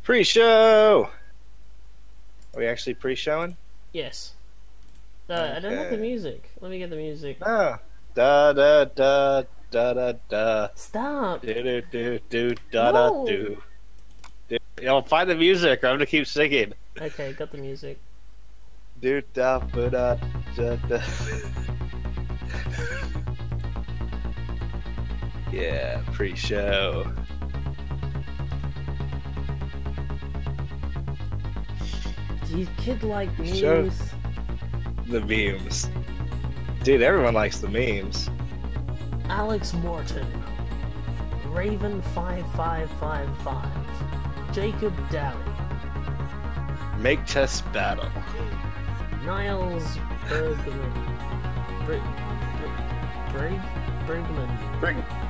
Pre-show! Are we actually pre-showing? Yes. I don't have the music. Let me get the music. Oh. Da da da da da da. Stop! Do do do do da da do. Yo, find the music or I'm gonna keep singing. Okay, got the music. Do da ba da da da. Yeah, pre-show. Do you kid like memes? Show the memes. Dude, everyone likes the memes. Alex Morton, Raven 5555, Jacob Daly, Make.Test.Battle, Niles Bergman,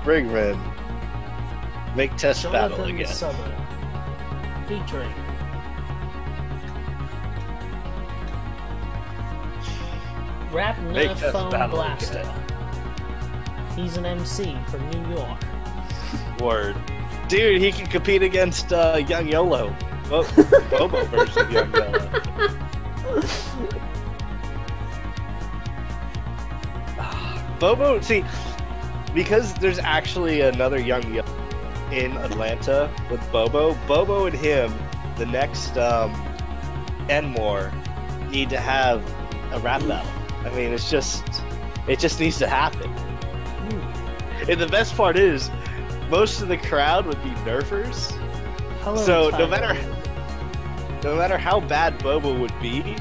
Brigman, Make.Test.Battle Jonathan again. Summer, featuring Rap Nerf Phone Blaster. Again. He's an MC from New York. Word. Dude, he can compete against Young YOLO. Bobo versus Young YOLO. Bobo, see, because there's actually another Young YOLO in Atlanta with Bobo. Bobo and him, the next and more, need to have a rap battle. I mean, it just needs to happen. And the best part is, most of the crowd would be Nerfers. Hello, so Taime. no matter how bad Bobo would be,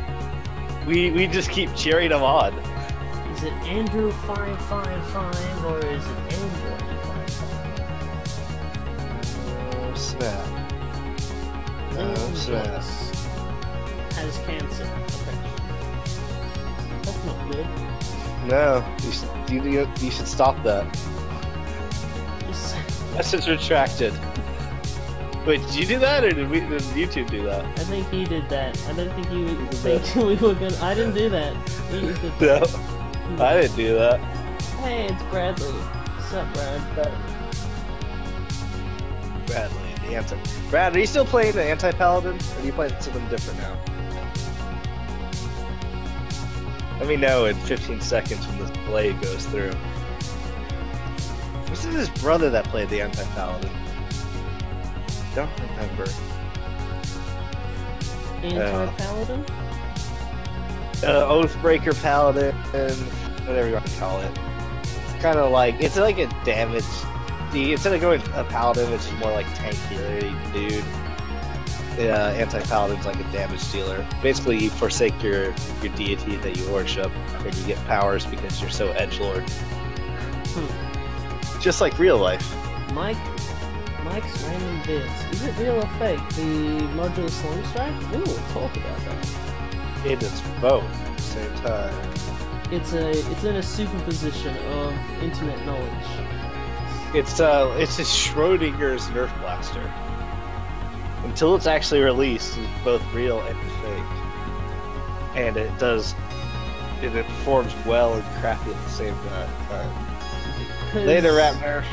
we just keep cheering him on. Is it Andrew 555 or is it Andrew 555? Oh snap! Oh snap! Has cancer. Okay. That's not good. No, you should stop that. Message retracted. Wait, did you do that, or did YouTube do that? I think he did that. I don't think you think we were gonna. I didn't do that. You did that. No, I didn't do that. Hey, it's Bradley. What's up, Brad? Bradley, the anti. Brad, are you still playing the anti-paladin, or are you playing something different now? Let me know in 15 seconds when this blade goes through. Was it his brother that played the anti-paladin? Don't remember. Anti-paladin? Oathbreaker paladin, whatever you want to call it. It's kind of like, it's like a damage. Instead of going a paladin, which is more like tanky dude, anti-paladin's like a damage dealer. Basically, you forsake your deity that you worship, and you get powers because you're so edgelord. Just like real life. Mike's random bits. Is it real or fake? The MODULUS LONGSTRIKE? Ooh, we'll talk about that. It is both at the same time. It's in a superposition of internet knowledge. It's a Schrodinger's Nerf blaster. Until it's actually released, it's both real and fake. And it performs well and crappy at the same time. Later, Rap Nerf.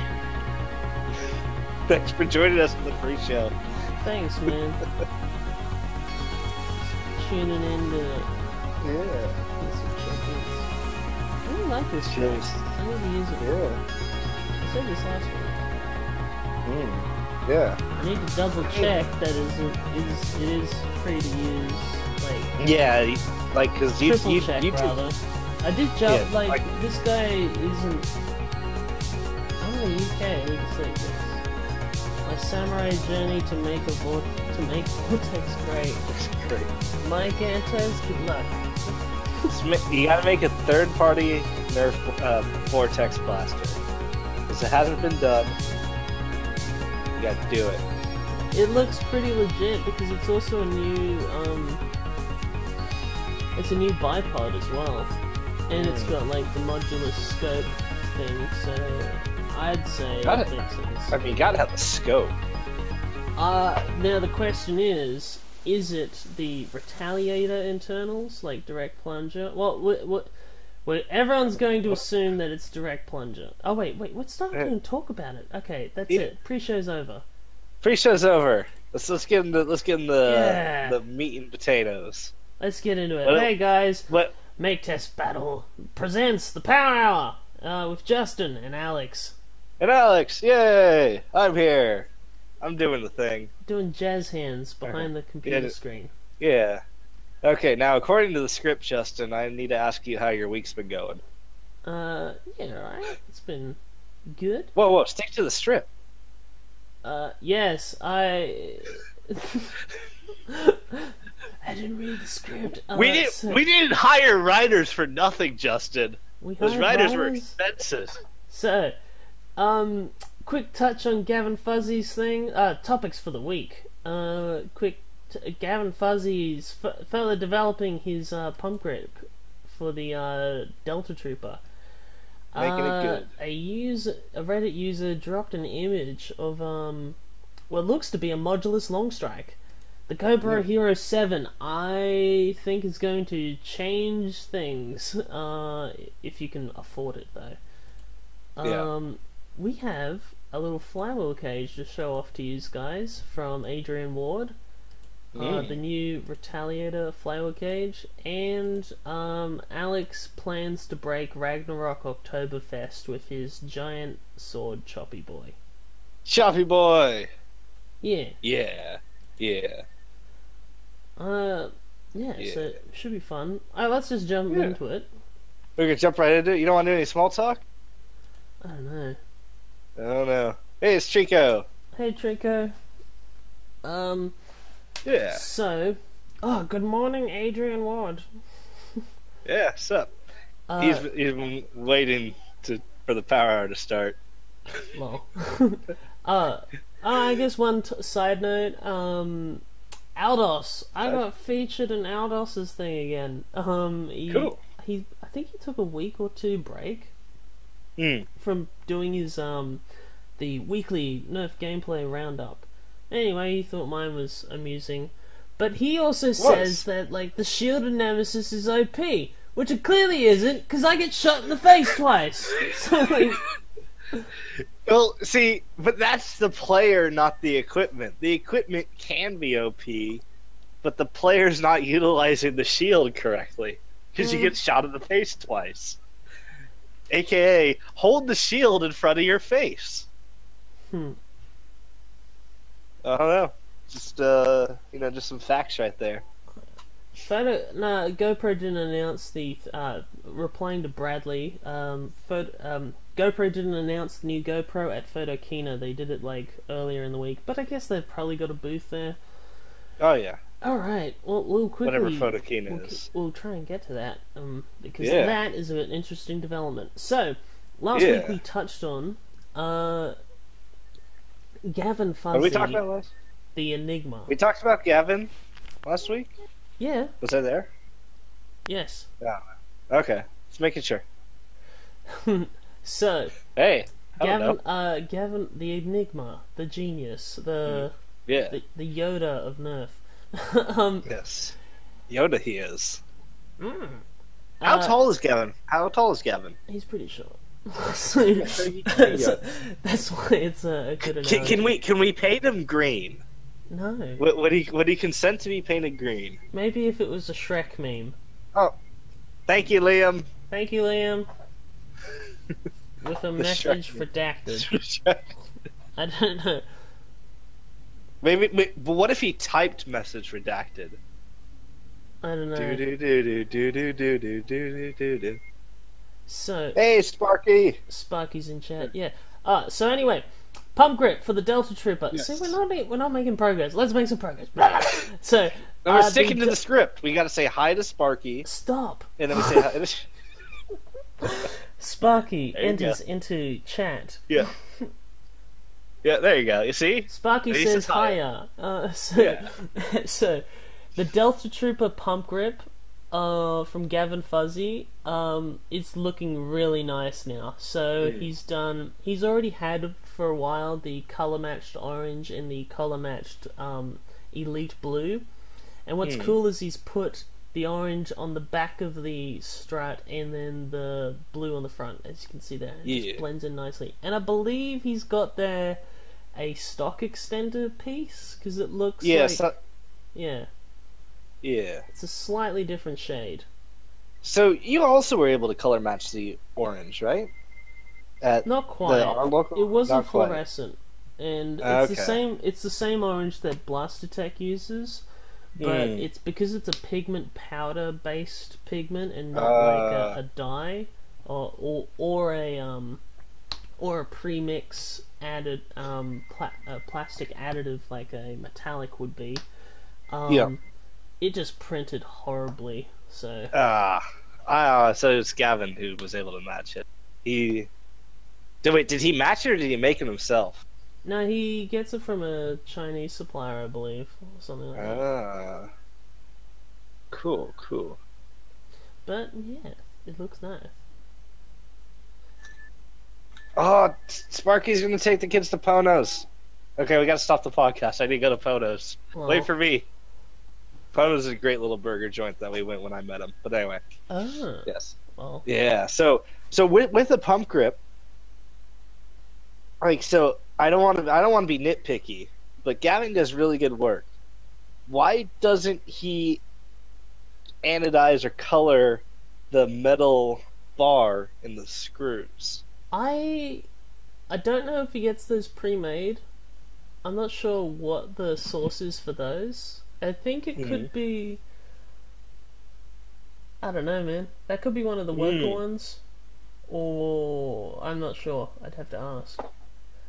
Thanks for joining us in the pre-show. Thanks, man. Tuning in to... Yeah. I really like this show. I need to use it. Yeah. I said this last week. Yeah. I need to double check that it is free to use. Like, yeah, like, because triple check, rather. I did jump, yeah, like, this guy isn't... I'm in the UK, I need to say this. My samurai journey to make Vortex great. Great. Mike Antes, good luck. You gotta make a third-party Nerf Vortex blaster. Because it hasn't been done. You gotta do it. It looks pretty legit because it's also a new, it's a new bipod as well. And it's got like the MODULUS scope thing, so I'd say it makes sense. I mean, you gotta have the scope. Now the question is it the Retaliator internals, like direct plunger? Well, everyone's going to assume that it's direct plunger. Oh wait, let's not even talk about it. Okay, that's it. Pre-show's over. Pre-show's over. Let's get into Yeah. the meat and potatoes. Let's get into it. What- Hey guys, What? Make.Test.Battle presents the Power Hour with Justin and Alex. And Alex, yay! I'm here. I'm doing the thing. Doing jazz hands behind the computer Yeah. screen. Yeah. Okay, now according to the script, Justin, I need to ask you how your week's been going. Yeah, alright. It's been good. Whoa, stick to the strip. Yes, I didn't read the script. We didn't hire writers for nothing, Justin. Those hired writers were writers? expensive. So, quick touch on Gavin Fuzzy's thing. Topics for the week. Gavin Fuzzy's further developing his pump grip for the Delta Trooper. Making it good. A Reddit user dropped an image of what looks to be a MODULUS LONGSTRIKE. The GoPro Hero7, I think, is going to change things if you can afford it, though. We have a little flywheel cage to show off to you guys from Adrian Ward. The new Retaliator flywheel cage, and Alex plans to break RAGNAROKTOBERFEST with his giant sword Choppy Boy. Choppy boy. Yeah. Yeah. So it should be fun. Let's just jump into it. We're gonna jump right into it. You don't want to do any small talk? I don't know. I don't know. Hey, it's Chico. Hey, Trico. Yeah. So, good morning, Adrian Ward. Yeah, what's up? He's been waiting for the Power Hour to start. Well, I guess one side note. Aldos. I got featured in Aldos's thing again. Cool. I think he took a week or two break from doing his the weekly Nerf gameplay roundup. Anyway, he thought mine was amusing, but he also says that like the shielded nemesis is OP, which it clearly isn't, because I get shot in the face twice. So like. Well, see, but that's the player, not the equipment. The equipment can be OP, but the player's not utilizing the shield correctly because you get shot in the face twice. AKA, hold the shield in front of your face. I don't know. Just just some facts right there. GoPro didn't announce the replying to Bradley. GoPro didn't announce the new GoPro at Photokina. They did it like earlier in the week, but I guess they've probably got a booth there. Oh yeah. All right. Well, we'll quickly. Whatever Photokina is. We'll try and get to that because that is an interesting development. So last week we touched on Gavin Fuzzy. What did we talk about last? The Enigma. We talked about Gavin last week. Yeah. Was I there? Yes. Yeah. Okay. Just making sure. So. Hey. Gavin, the Enigma, the genius, the Yoda of Nerf. Yes. Yoda he is. How tall is Gavin? He's pretty short. That's why it's a good analogy. Can we paint him green? No. Would he consent to be painted green? Maybe if it was a Shrek meme. Oh, thank you, Liam. Thank you, Liam. With a message redacted. I don't know. Maybe, but what if he typed message redacted? I don't know. Do. So. Hey, Sparky. Sparky's in chat. Yeah. So anyway, pump grip for the Delta Trooper. Yes. See, we're not making progress. Let's make some progress. So. No, we're sticking to the script. We got to say hi to Sparky. Stop. And then we say hi. Sparky enters into chat. Yeah. Yeah, there you go. You see? Sparky says hiya. So, the Delta Trooper pump grip from Gavin Fuzzy, it's looking really nice now. So he's already had for a while the color matched orange and the color matched elite blue. And what's cool is he's put the orange on the back of the strut and then the blue on the front, as you can see there. It just blends in nicely. And I believe he's got there a stock extender piece because it looks Yeah, like yeah, yeah. it's a slightly different shade. So you also were able to color match the orange, right? At Not quite. our local, It wasn't not quite. fluorescent, and it's the Okay. same. It's the same orange that Blastertech uses, but it's because it's a pigment powder based pigment and not like a dye or a premix added a plastic additive like a metallic would be. Yeah. It just printed horribly. So so it's Gavin who was able to match it. Did he match it or did he make it himself? no, he gets it from a Chinese supplier, I believe, or something like that. Cool, cool. But yeah, it looks nice. Oh, Sparky's gonna take the kids to Pono's. Okay, we gotta stop the podcast. I need to go to Pono's. Well, Wait for me. Pono's is a great little burger joint that we went when I met him. But anyway, yes, well, yeah. So with the pump grip, like, so I don't want to be nitpicky, but Gavin does really good work. Why doesn't he anodize or color the metal bar in the screws? I don't know if he gets those pre-made. I'm not sure what the source is for those. I think it could be, I don't know, man. That could be one of the worker ones, or I'm not sure. I'd have to ask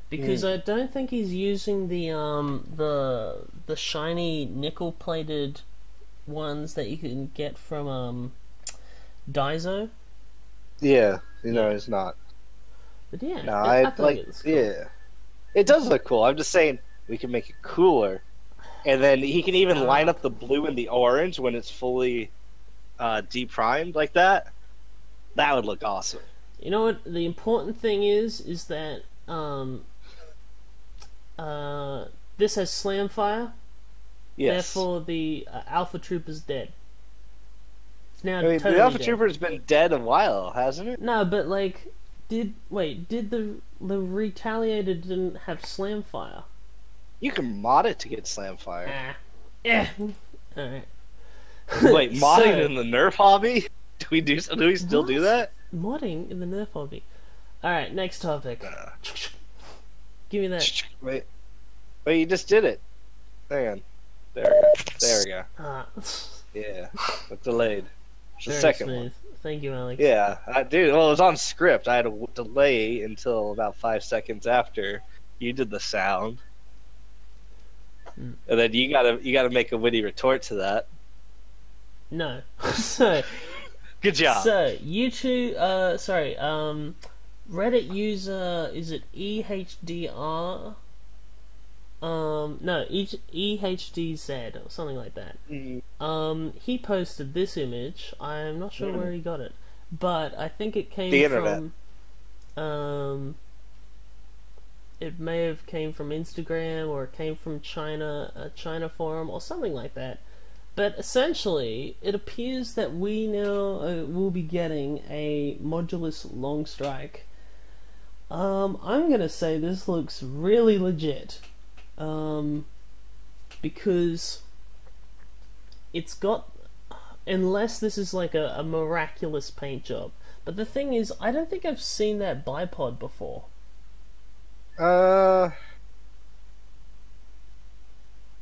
because I don't think he's using the shiny nickel plated ones that you can get from Daiso. Yeah, it's not. But yeah, No, I thought like, it was cool. yeah, it does look cool. I'm just saying we can make it cooler, and then he can even line up the blue and the orange when it's fully deprimed like that. That would look awesome. You know what? The important thing is that this has slam fire. Yes. Therefore, the Alpha Trooper's dead. It's now I mean, totally the Alpha dead. Trooper's been dead a while, hasn't it? No, but like, did the Retaliator didn't have slam fire? You can mod it to get slam fire. Yeah. All right. Wait, modding So- in the Nerf hobby? Do we still do What? that? Modding in the Nerf hobby. All right, next topic. Give me that. Wait, you just did it. Hang on. There we go. Ah, Yeah, it's delayed. It's the very second smooth. one. Thank you, Alex. Yeah, dude. Well, it was on script. I had to delay until about 5 seconds after you did the sound, and then you gotta make a witty retort to that. No. So. Good job. So, YouTube, Reddit user, is it EHDR? No, EHDZ, or something like that. He posted this image. I'm not sure where he got it, but I think it came The from, internet. it may have came from Instagram, or it came from China, a China forum, or something like that. But essentially, it appears that we now will be getting a MODULUS LONGSTRIKE. I'm gonna say this looks really legit, because it's got, unless this is like a miraculous paint job. But the thing is, I don't think I've seen that bipod before.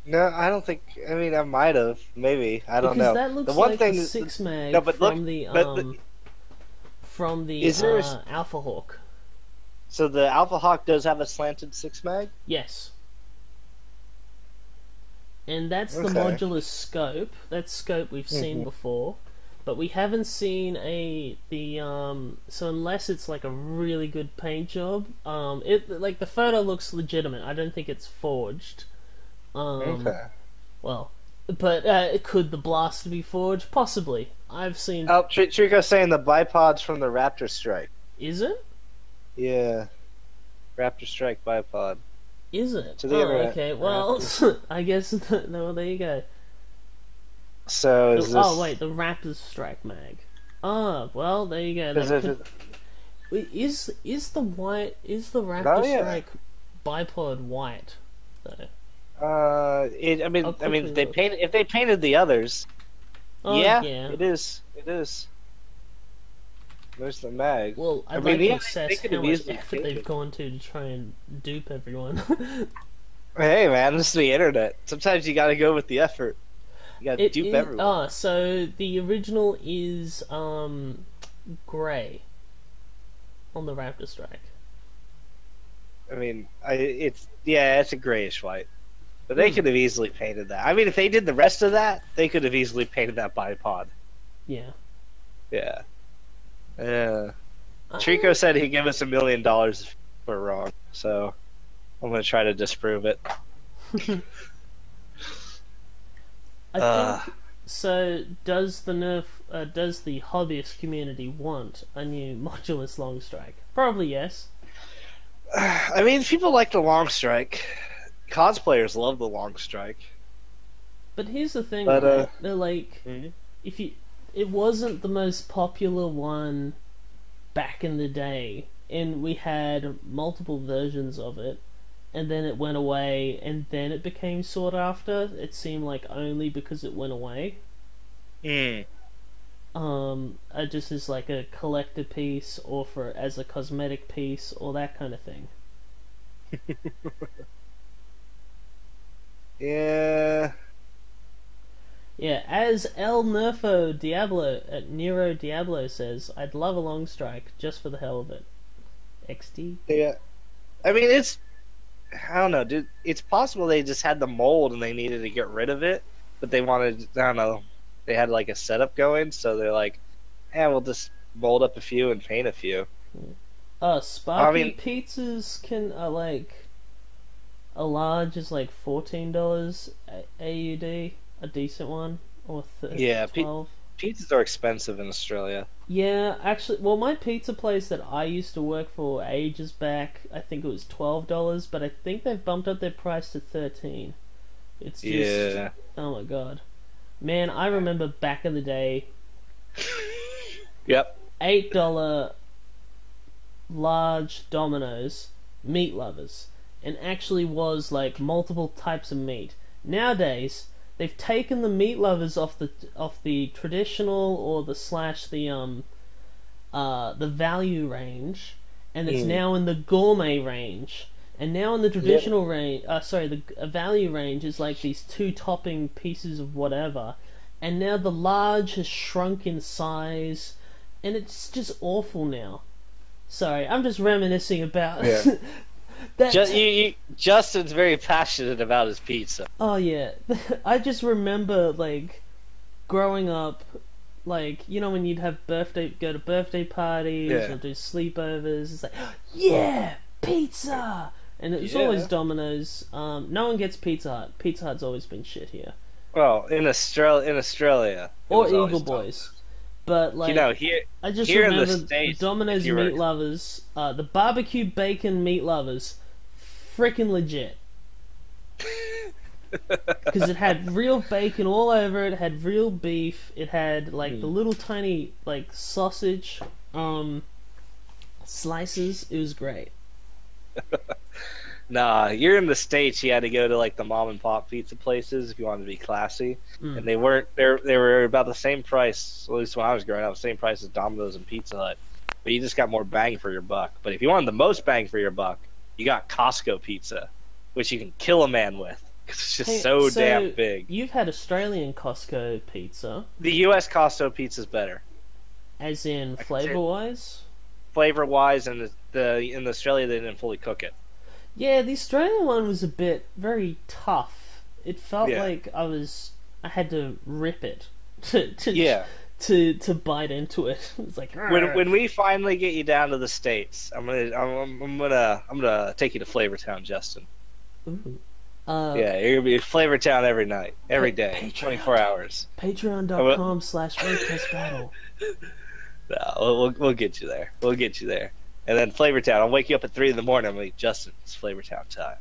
No, I don't think. I mean, I might have. Maybe. I don't know. Because that looks the one like thing the is- 6 mag No, but from look, from the Is there a- Alpha Hawk. So the Alpha Hawk does have a slanted 6 mag? Yes. And that's the Okay. MODULUS scope. That scope we've seen before, but we haven't seen so unless it's like a really good paint job, like the photo looks legitimate. I don't think it's forged. Okay. Well, but could the blaster be forged? Possibly. I've seen. Oh, Trico's saying the bipod's from the Raptor Strike. Is it? Yeah. Raptor Strike bipod. Is it? To the internet. Okay. Well, I guess. No. There you go. So is this... Oh wait, the Raptor Strike mag. Oh well, there you go. Is That it- is the Raptor yeah. Strike bipod white though? I mean, if they painted the others, yeah, it is. It is. There's the mag. Well, I'd like to assess how much effort they've gone to try and dupe everyone. Hey man, this is the internet. Sometimes you gotta go with the effort. You gotta dupe everyone. So the original is grey on the Raptor Strike. I mean, it's a grayish white, but they could have easily painted that. I mean, if they did the rest of that, they could have easily painted that bipod. Yeah. Yeah. Yeah. Trico said he'd give us $1 million if we're wrong, so I'm gonna try to disprove it. I think so. Does the Nerf? Does the hobbyist community want a new modulus long strike? Probably yes. I mean, people like the long strike. Cosplayers love the long strike. But here's the thing, right? They're like, if you, it wasn't the most popular one back in the day, and we had multiple versions of it, and then it went away, and then it became sought after. It seemed like only because it went away. Just as like a collector piece, or for as a cosmetic piece, or that kind of thing. Yeah. Yeah, as El Nerfo Diablo Nero Diablo says, I'd love a long strike just for the hell of it. XD. Yeah. I mean, I don't know, dude. It's possible they just had the mold and they needed to get rid of it, but they wanted, I don't know, they had like a setup going, so they're like, we'll just mold up a few and paint a few. Sparky pizzas can, like, a large is like $14 AUD, a decent one, or 12. Pizzas are expensive in Australia. Yeah, actually, well, my pizza place that I used to work for ages back, I think it was $12, but I think they've bumped up their price to $13. It's just, oh my god. Man, I remember back in the day, yep, $8 large Domino's meat lovers, and actually was like multiple types of meat. Nowadays, they've taken the meat lovers off the traditional or the value range, and it's now in the gourmet range. And now in the traditional range, the value range is like these 2 topping pieces of whatever, and now the large has shrunk in size, and it's just awful now. Sorry, I'm just reminiscing about that. Justin's very passionate about his pizza. Oh yeah, I just remember like growing up, like, you know, when you'd have go to birthday parties or do sleepovers. It's like, yeah, pizza. And it was always Domino's. No one gets Pizza Hut. Pizza Hut's always been shit here. Well, in Australia, or Eagle Boys. But like, you know, I just here remember in the States, the Domino's meat lovers, the barbecue bacon meat lovers, freaking legit. Because it had real bacon all over it. It had real beef. It had like the little tiny like sausage slices. It was great. Nah, you're in the States. You had to go to like the mom and pop pizza places if you wanted to be classy, and they weren't. They were about the same price. At least when I was growing up, the same price as Domino's and Pizza Hut. But you just got more bang for your buck. But if you wanted the most bang for your buck, you got Costco pizza, which you can kill a man with. It's just so damn big. You've had Australian Costco pizza. The U.S. Costco pizza's better. As in flavor-wise? Flavor-wise, and in Australia they didn't fully cook it. Yeah, the Australian one was a bit very tough. It felt like I had to rip it to bite into it. It's like, when we finally get you down to the States, I'm gonna take you to Flavortown, Justin. Ooh. Yeah, you're gonna be in Flavortown every night, every day, Patreon, 24 hours. Patreon.com/MakeTest.Battle. No, we'll get you there. We'll get you there. And then Flavortown, I'll wake you up at 3 in the morning. I'm like, Justin, it's Flavortown time.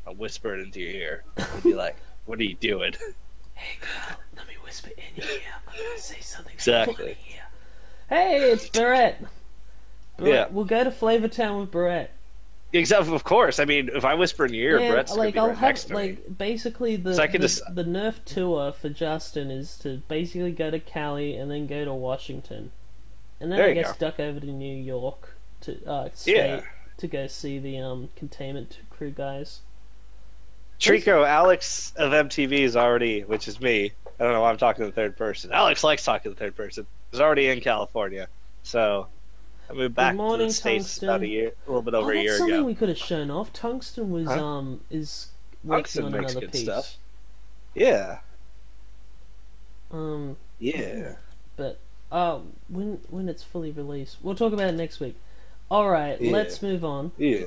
I'll whisper it into your ear. I'll be like, what are you doing? Hey girl, let me whisper in your ear. I'm gonna say something exactly. Here. Hey, it's Barrett. Yeah. We'll go to Flavortown with Barrett. Except, of course, I mean, if I whisper in your ear, And, Brett's gonna like, be I'll right have, next to me. like, basically So I can just... the Nerf tour for Justin is to basically go to Cali and then go to Washington. And then There I you guess go. duck over to New York to state Yeah. to go see the containment crew guys. Trico, Alex of MTV is already, which is me. I don't know why I'm talking to the third person. Alex likes talking to the third person. Is already in California. So I moved back to morning, the States Tungsten. about a little bit over a That's year something ago. we could have shown off. Tungsten was Huh? is working Tungsten on makes another good piece. stuff. Yeah. Um, Yeah. but when it's fully released, we'll talk about it next week. All right, Yeah. let's move on. Yeah.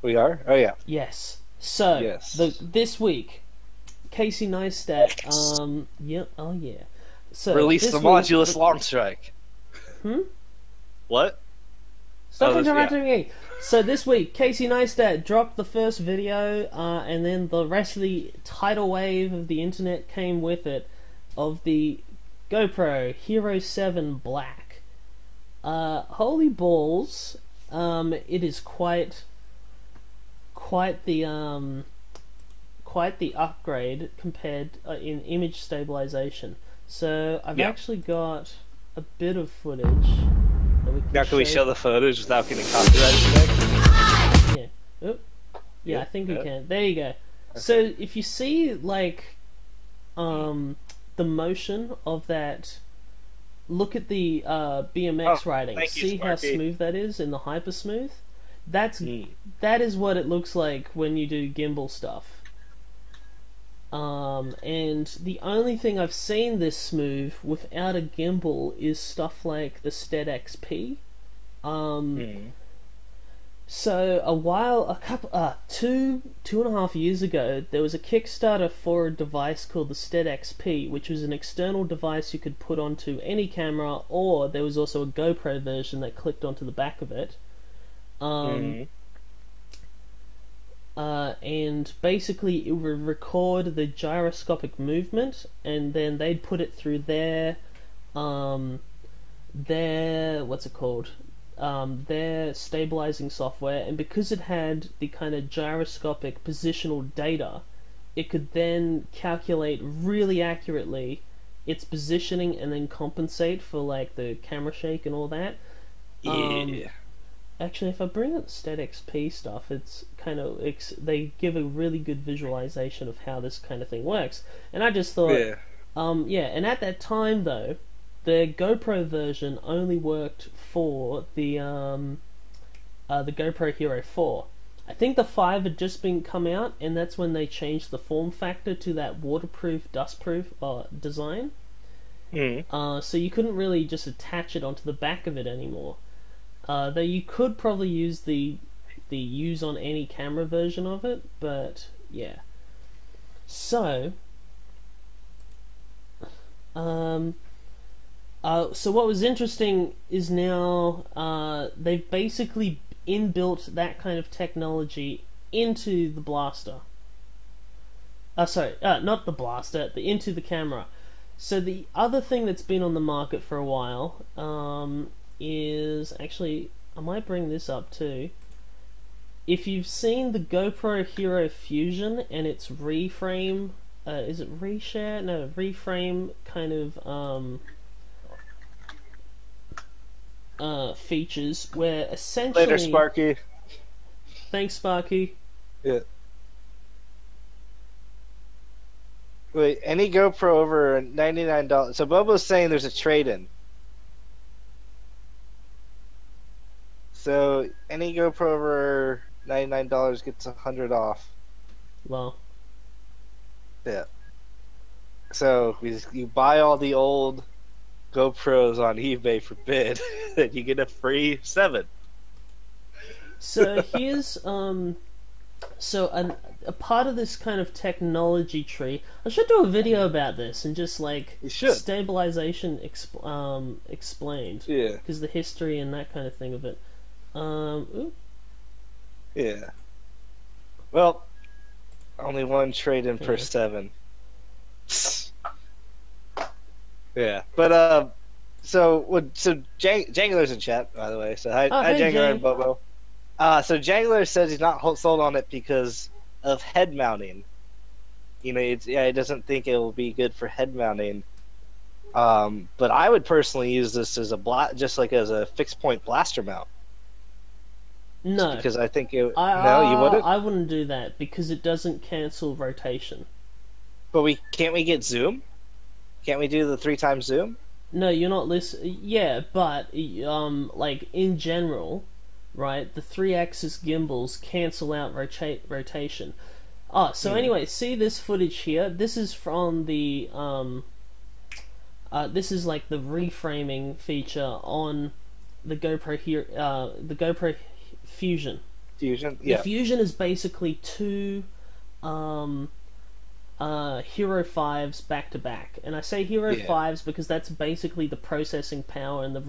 We are? Oh, yeah. Yes. So Yes. this week, Casey Neistat. Yep. Oh yeah. So Release this the week- MODULUS LONGSTRIKE. Hmm. What? Stop Oh, interrupting me. So this week, Casey Neistat dropped the first video, and then the rest of the tidal wave of the internet came with it, of the GoPro Hero7 Black. Holy balls! It is quite the upgrade compared in image stabilization. So I've actually got a bit of footage. Now can we show the footage without getting copyright strike? Yeah. Oop. Yeah, I think we yeah. can. There you go. So if you see like the motion of that, look at the BMX riding. Thank you, See how Sparky. smooth that is in the HyperSmooth? That is what it looks like when you do gimbal stuff. And the only thing I've seen this smooth without a gimbal is stuff like the Stead XP. So two and a half years ago, there was a Kickstarter for a device called the Stead XP, which was an external device you could put onto any camera, or there was also a GoPro version that clicked onto the back of it. And basically it would record the gyroscopic movement, and then they'd put it through their their stabilizing software, and because it had the kind of gyroscopic positional data, it could then calculate really accurately its positioning and then compensate for like the camera shake and all that. Actually, if I bring up the Stead XP stuff, it's kind of they give a really good visualization of how this kind of thing works. And I just thought, and at that time though, the GoPro version only worked for the GoPro Hero 4. I think the 5 had just been come out, and that's when they changed the form factor to that waterproof, dustproof design. So you couldn't really just attach it onto the back of it anymore. Though you could probably use the use on any camera version of it, but yeah. So, so what was interesting is now they've basically inbuilt that kind of technology into the blaster. Not the blaster, into the camera. So the other thing that's been on the market for a while is actually, I might bring this up too. If you've seen the GoPro Hero Fusion and its reframe, is it reshare? No, reframe kind of features where essentially. Later, Sparky. Thanks, Sparky. Yeah. Wait, any GoPro over $99. So Bobo's saying there's a trade-in. So any GoPro over $99 gets $100 off. Well. Yeah. So you buy all the old GoPros on eBay for bid, then you get a free 7. So here's a part of this kind of technology tree. I should do a video about this and just like stabilization explained. Yeah. Because the history and that kind of thing of it. Yeah. Well, only one trade-in per 7. Yeah, but so Jangular's in chat, by the way. So hi hey, Jangular Jang. and Bobo. So Jangler says he's not sold on it because of head mounting. You know, it doesn't think it will be good for head mounting. But I would personally use this as just like as a fixed point blaster mount. No, just because I think it. no, you wouldn't. I wouldn't do that because it doesn't cancel rotation. But can't we get zoom? Can't we do the 3x zoom? No, you're not listening. Yeah, but like in general, right? The 3-axis gimbals cancel out rotation. Oh, so anyway, see this footage here? This is from the this is like the reframing feature on the GoPro here, the GoPro Fusion. Fusion, yeah. The Fusion is basically two Hero 5s back to back, and I say Hero 5s because that's basically the processing power and the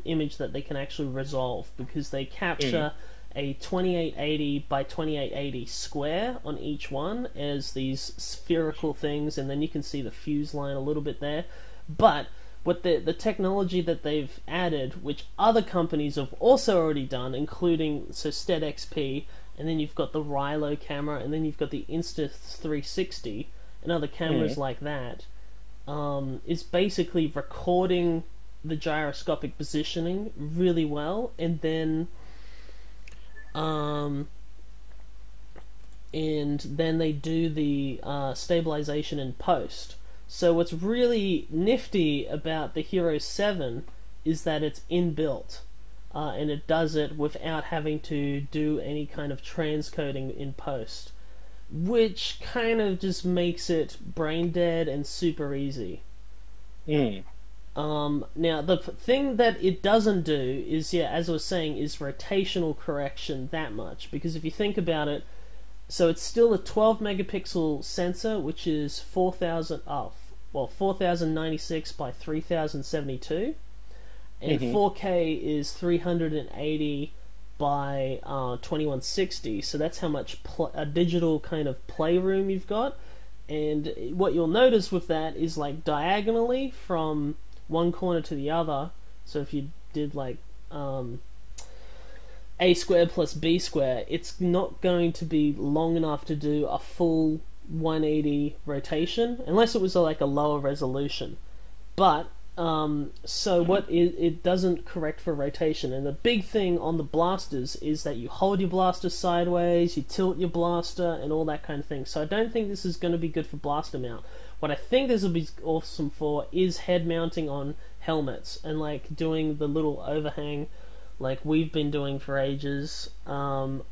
image that they can actually resolve, because they capture a 2880 by 2880 square on each one as these spherical things, and then you can see the fuse line a little bit there. But what the technology that they've added, which other companies have also already done, including Stead XP, and then you've got the Rilo camera, and then you've got the Insta360 and other cameras like that, is basically recording the gyroscopic positioning really well, and then they do the stabilization in post. So what's really nifty about the Hero7 is that it's inbuilt, and it does it without having to do any kind of transcoding in post, which kind of just makes it brain dead and super easy. Now the thing that it doesn't do is, as I was saying, is rotational correction that much, because if you think about it, so it's still a 12 megapixel sensor, which is 4096 by 3072, and 4K is 380 by 2160. So that's how much a digital kind of playroom you've got. And what you'll notice with that is, like, diagonally from one corner to the other. So if you did like a squared plus b squared, it's not going to be long enough to do a full 180 rotation unless it was like a lower resolution. But so what it doesn't correct for rotation. And the big thing on the blasters is that you hold your blaster sideways, you tilt your blaster, and all that kind of thing. So I don't think this is going to be good for blaster mount. What I think this will be awesome for is head mounting on helmets, and like doing the little overhang like we've been doing for ages. Or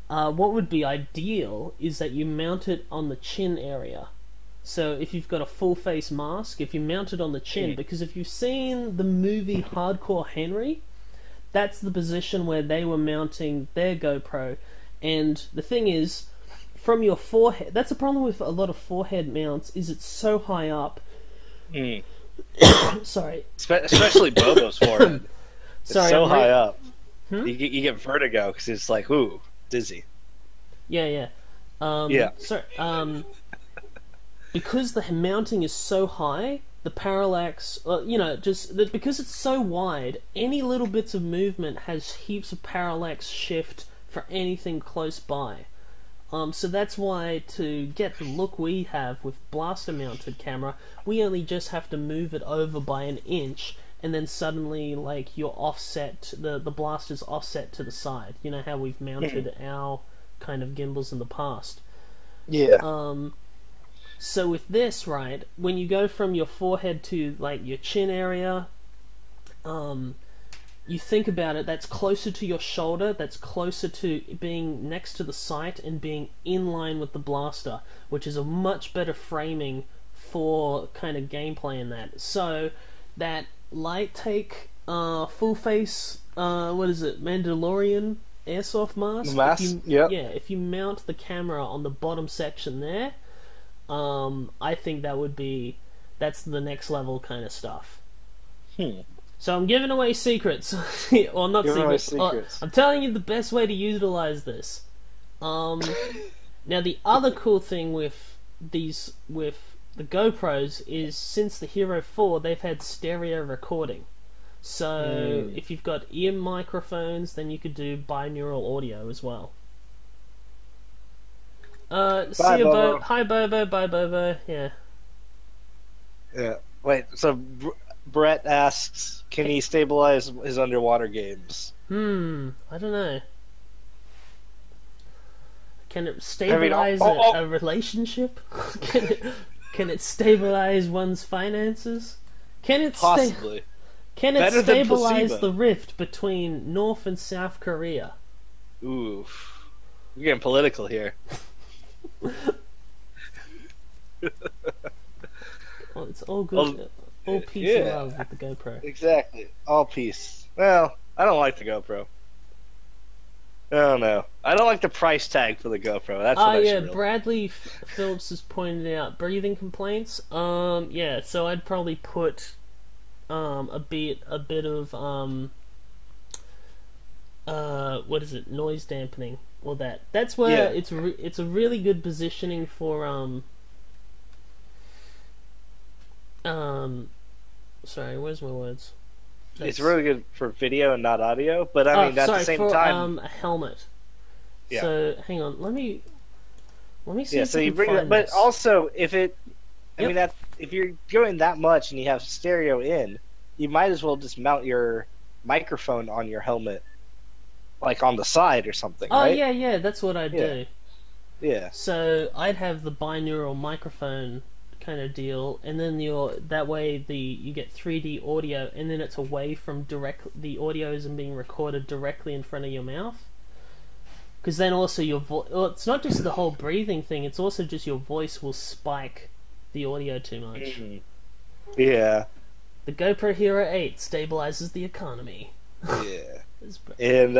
what would be ideal is that you mount it on the chin area. So if you've got a full face mask, if you mount it on the chin, because if you've seen the movie Hardcore Henry, that's the position where they were mounting their GoPro. And the thing is, from your forehead, that's the problem with a lot of forehead mounts, is it's so high up. Sorry. Especially Bobo's forehead. Sorry, it's so high up. Hmm? You get vertigo because it's like, ooh, dizzy. Yeah. So, because the mounting is so high, the parallax, because it's so wide, any little bits of movement has heaps of parallax shift for anything close by. So that's why, to get the look we have with blaster mounted camera, we only just have to move it over by an inch, and then suddenly, like, you're offset, the blaster's offset to the side. You know how we've mounted our kind of gimbals in the past. Yeah. So with this, right, when you go from your forehead to, like, your chin area, you think about it, that's closer to your shoulder, that's closer to being next to the sight and being in line with the blaster, which is a much better framing for kind of gameplay in that. So that light take full face, Mandalorian airsoft mask? If you mount the camera on the bottom section there, I think that's the next level kind of stuff. So I'm giving away secrets. Well, not secrets. I'm telling you the best way to utilize this. Now the other cool thing with the GoPros is, since the Hero 4, they've had stereo recording. So if you've got ear microphones, then you could do binaural audio as well. See you, Bobo. Hi, Bobo. Bye, Bobo. Yeah. Yeah. Wait. So Brett asks, can he stabilize his underwater games? I don't know. Can it stabilize a relationship? Can it stabilize one's finances? Can it Possibly. Can it Better than stabilize placebo. the rift between North and South Korea? Oof. We're getting political here. Well, it's all good. All peace and love with the GoPro. Exactly. All peace. Well, I don't like the GoPro. I don't know. I don't like the price tag for the GoPro. That's what I should really... Bradley Phillips has pointed out breathing complaints. Yeah, so I'd probably put a bit of what is it? Noise dampening or that. That's where it's a really good positioning for sorry, where's my words? It's really good for video and not audio, but I mean at the same time, a helmet. Yeah. So hang on, let me see. Yeah, if so I you can bring find that, but this. also if it, I Yep. mean that if you're going that much and you have stereo in, you might as well just mount your microphone on your helmet, like on the side or something. Oh right? yeah, that's what I'd do. Yeah. So I'd have the binaural microphone kind of deal, and then that way you get 3D audio, and then it's away from the audio isn't being recorded directly in front of your mouth. Because then also your voice, well, it's not just the whole breathing thing; it's also just your voice will spike the audio too much. Mm-hmm. Yeah. The GoPro Hero 8 stabilizes the economy. Yeah. And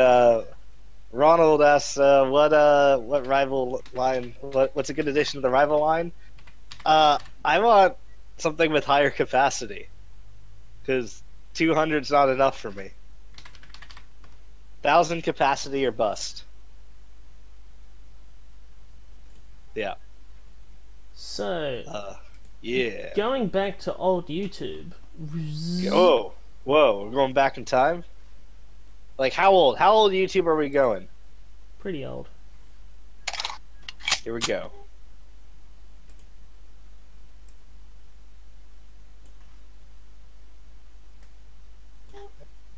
Ronald asks, what rival line? What's a good addition to the rival line? I want something with higher capacity, because 200's not enough for me. 1,000 capacity or bust. Yeah. So, yeah. going back to old YouTube. Oh, whoa, we're going back in time? Like, how old? How old YouTube are we going? Pretty old. Here we go.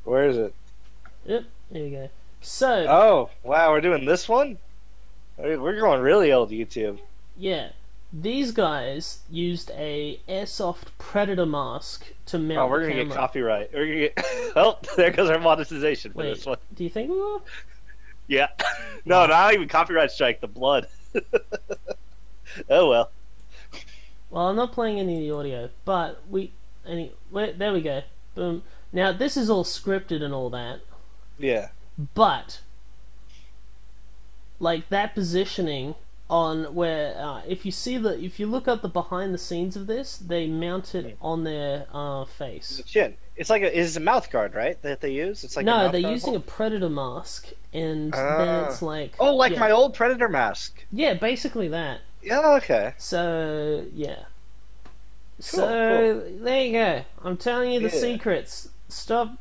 Where is it? Yep, there you go. So, Oh, wow, we're doing this one? We're going really old YouTube. yeah, these guys used a airsoft predator mask to mount Oh, we're the gonna camera. get copyright. We're gonna get... Oh, there goes our monetization for Wait, this one. do you think we will? Yeah. No, not even copyright strike, the blood. Oh, well. Well, I'm not playing any of the audio, but there we go. Boom. Now, this is all scripted and all that, Yeah. but like that positioning on where if you look up the behind the scenes of this, they mount it on their face. The chin. It's like it's a mouth guard, right? That they use. It's like a No, mouth they're guard using a predator mask, and then it's like my old Predator mask. yeah, basically that. Yeah. Okay. So yeah. Cool, So there you go. I'm telling you the Yeah. secrets. Stop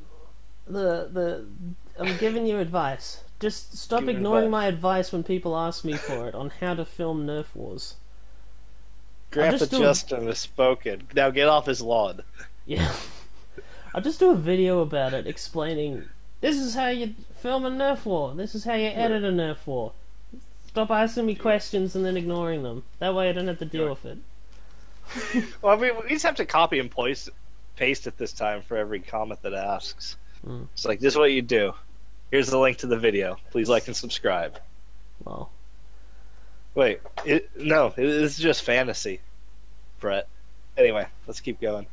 I'm giving you advice. Just stop Give ignoring advice. my advice when people ask me for it on how to film Nerf wars. Grandpa just do- Justin has spoken. Now get off his lawn. Yeah. I'll just do a video about it explaining this is how you film a Nerf war. This is how you edit a Nerf war. Stop asking me questions and then ignoring them. That way I don't have to deal with it. Well, I mean, we just have to copy and paste it this time for every comment that asks. It's like, this is what you do. Here's the link to the video. Please like and subscribe. Well, Wait, no, this is just fantasy, Brett. Anyway, let's keep going.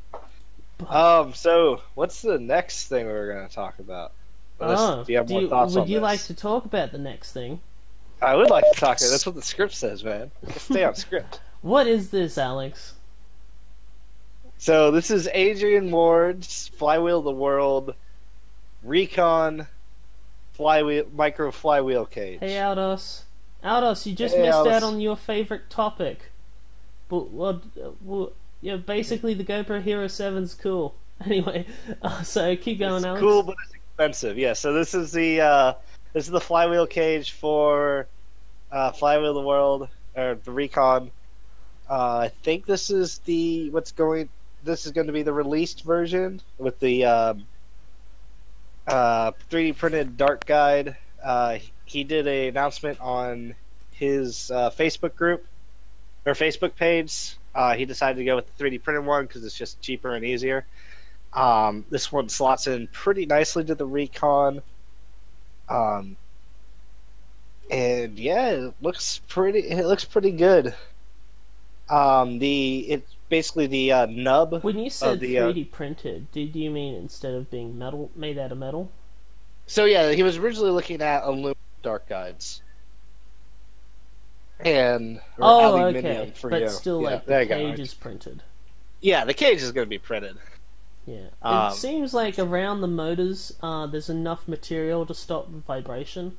So what's the next thing we're going to talk about? Do you have more thoughts on would you this? like to talk about the next thing? I would like to talk. That's what the script says, man. Let's stay on script. What is this, Alex? So this is Adrian Ward's Flywheel the World Recon micro flywheel cage. Hey, Aldos. Aldos, you just Hey, missed Aldos. out on your favorite topic. But, basically the GoPro Hero 7's cool. Anyway, so keep going, It's Alex. cool, but it's expensive. Yeah. So this is the flywheel cage for Flywheel of the World or the Recon. I think this is This is going to be the released version with the 3D printed dart guide. He did an announcement on his Facebook group or Facebook page. He decided to go with the 3D printed one because it's just cheaper and easier. This one slots in pretty nicely to the Recon. And yeah, it looks pretty good. It's basically the nub. When you said the, 3D printed, did you mean instead of being metal, made out of metal? So yeah, he was originally looking at aluminum dart guides. And okay, for but you. still, Yeah, like the cage is printed. Yeah, the cage is going to be printed. Yeah, it seems like around the motors, there's enough material to stop vibration.